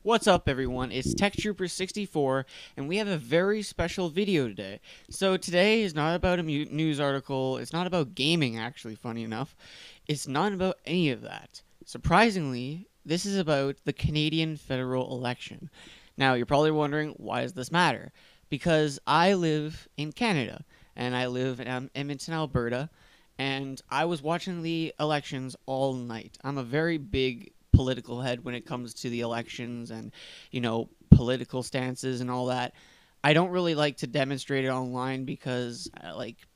What's up, everyone? It's TechTrooper64, and we have a very special video today. So today is not about a news article. It's not about gaming, actually, funny enough. It's not about any of that. Surprisingly, this is about the Canadian federal election. Now, you're probably wondering, why does this matter? Because I live in Canada, and I live in Edmonton, Alberta, and I was watching the elections all night. I'm a very big political head when it comes to the elections and, political stances and all that. I don't really like to demonstrate it online because,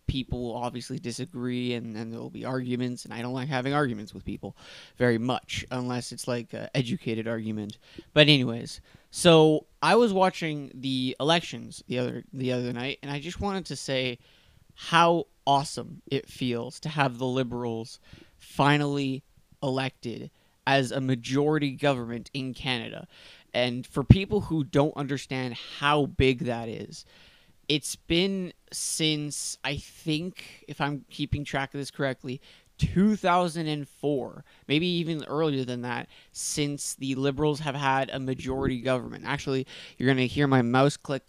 people will obviously disagree and there will be arguments, and I don't like having arguments with people very much unless it's like an educated argument. But anyways, so I was watching the elections the other night, and I just wanted to say how awesome it feels to have the Liberals finally elected as a majority government in Canada. And for people who don't understand how big that is, it's been since, I think, if I'm keeping track of this correctly, 2004, maybe even earlier than that, since the Liberals have had a majority government. Actually, you're going to hear my mouse click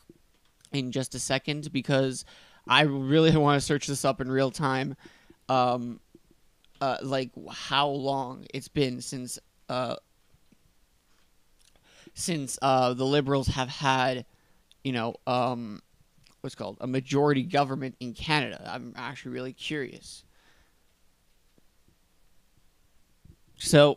in just a second because I really want to search this up in real time. Like how long it's been since the Liberals have had, what's called a majority government in Canada. I'm actually really curious. So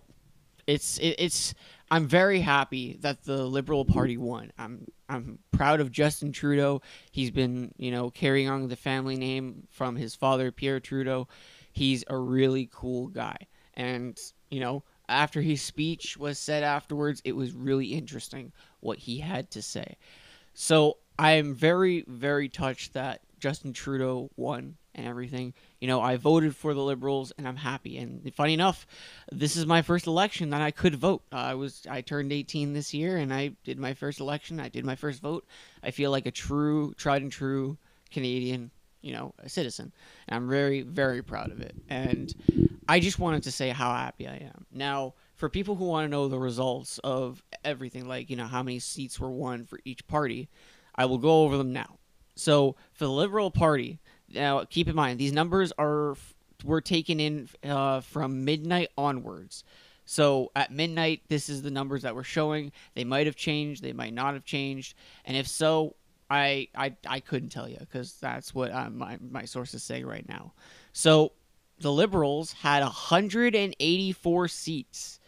it's I'm very happy that the Liberal Party won. I'm proud of Justin Trudeau. He's been, carrying on the family name from his father, Pierre Trudeau. He's a really cool guy. And, after his speech was said afterwards, it was really interesting what he had to say. So I am very, very touched that Justin Trudeau won and everything. I voted for the Liberals, and I'm happy. And funny enough, this is my first election that I could vote. I turned 18 this year, and I did my first election. I did my first vote. I feel like a true, tried and true Canadian, a citizen. And I'm very, very proud of it. And I just wanted to say how happy I am. Now, for people who want to know the results of everything, like, how many seats were won for each party, I will go over them now. So, for the Liberal Party, now keep in mind, these numbers were taken in from midnight onwards. So, at midnight, this is the numbers that we're showing. They might have changed, they might not have changed, and if so, I couldn't tell you because that's what my sources say right now. So, the Liberals had 184 seats.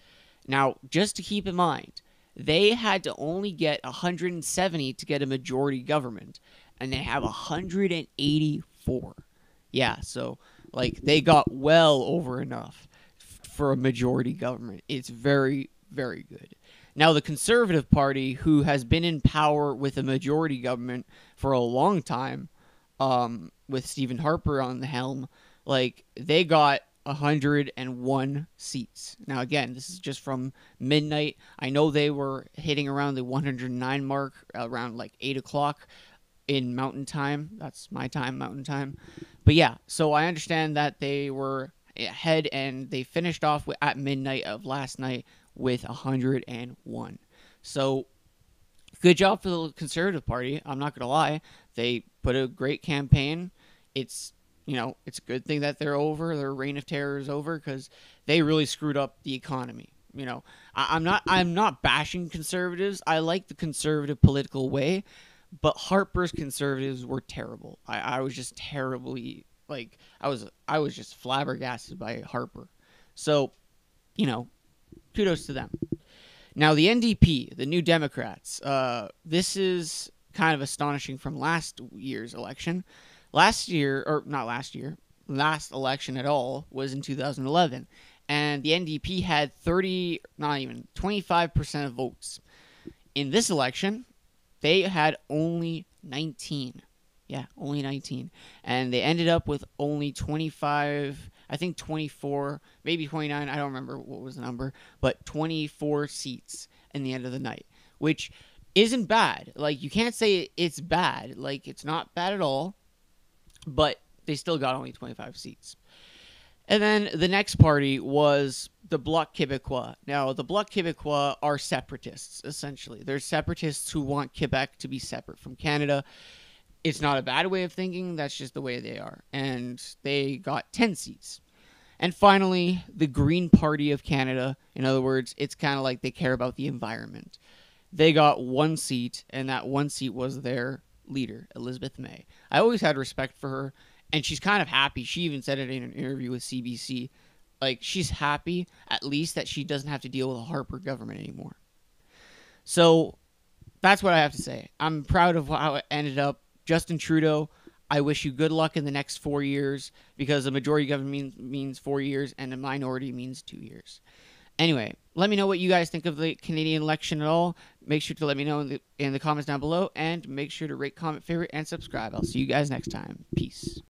Now, just to keep in mind, they had to only get 170 to get a majority government, and they have 184. Yeah, so they got well over enough for a majority government. It's very, very good. Now, the Conservative Party, who has been in power with a majority government for a long time, with Stephen Harper on the helm, they got 101 seats. Now, again, this is just from midnight. I know they were hitting around the 109 mark around 8 o'clock in Mountain Time. That's my time, Mountain Time. But yeah, so I understand that they were ahead, and they finished off at midnight of last night with 101. So, good job for the Conservative Party. I'm not going to lie. They put a great campaign. It's it's a good thing that their reign of terror is over, because they really screwed up the economy. I'm not bashing conservatives. I like the conservative political way, but Harper's conservatives were terrible. I was just terribly, I was just flabbergasted by Harper. So, kudos to them. Now, the NDP, the New Democrats, this is kind of astonishing from last year's election. Last election at all was in 2011, and the NDP had 25% of votes. In this election, they had only 19. Yeah, only 19. And they ended up with only 25, I think 24, maybe 29, I don't remember what was the number, but 24 seats in the end of the night, which isn't bad. You can't say it's bad. It's not bad at all. But they still got only 25 seats. And then the next party was the Bloc Québécois. Now, the Bloc Québécois are separatists, essentially. They're separatists who want Quebec to be separate from Canada. It's not a bad way of thinking, that's just the way they are. And they got 10 seats. And finally, the Green Party of Canada. In other words, it's kind of like they care about the environment. They got 1 seat, and that 1 seat was their leader, Elizabeth May. I always had respect for her, and she's kind of happy. She even said it in an interview with CBC. Like, she's happy, at least, that she doesn't have to deal with a Harper government anymore. So, that's what I have to say. I'm proud of how it ended up. Justin Trudeau, I wish you good luck in the next 4 years, because a majority government means 4 years, and a minority means 2 years. Anyway, let me know what you guys think of the Canadian election at all. Make sure to let me know in the comments down below, and make sure to rate, comment, favorite, and subscribe. I'll see you guys next time. Peace.